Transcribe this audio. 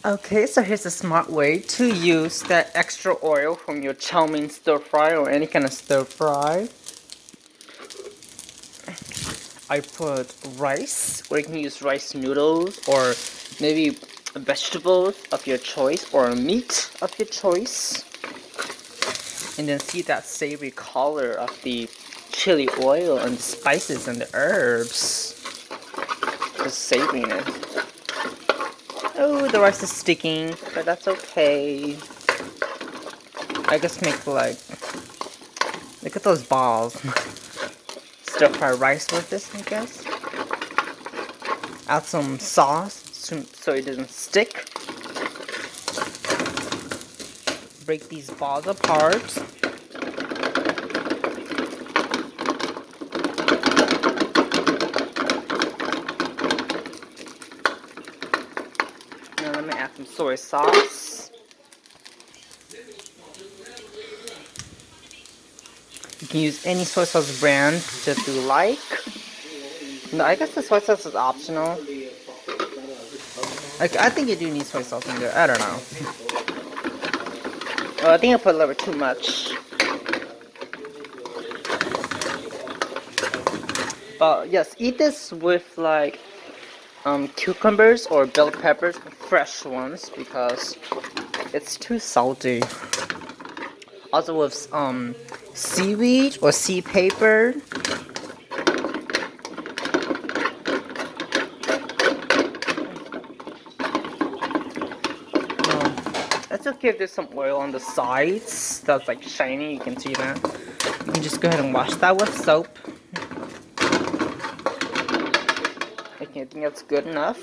Okay, so here's a smart way to use that extra oil from your chow mein stir fry or any kind of stir fry. I put rice, or you can use rice noodles, or maybe vegetables of your choice, or meat of your choice. And then see that savory color of the chili oil and the spices and the herbs. Just savoring it. Oh, the rice is sticking, but that's okay. I guess make like, look at those balls. Stir fry rice with this, I guess. Add some sauce so it doesn't stick. Break these balls apart. Now let me add some soy sauce. You can use any soy sauce brand that you like. No, I guess the soy sauce is optional. Like, I think you do need soy sauce in there. I don't know. Oh, I think I put a little bit too much. But yes, eat this with like cucumbers or bell peppers, fresh ones, because it's too salty. Also with seaweed or sea paper. It's okay if there's some oil on the sides that's like shiny, you can see that. You can just go ahead and wash that with soap. Okay, I think that's good enough.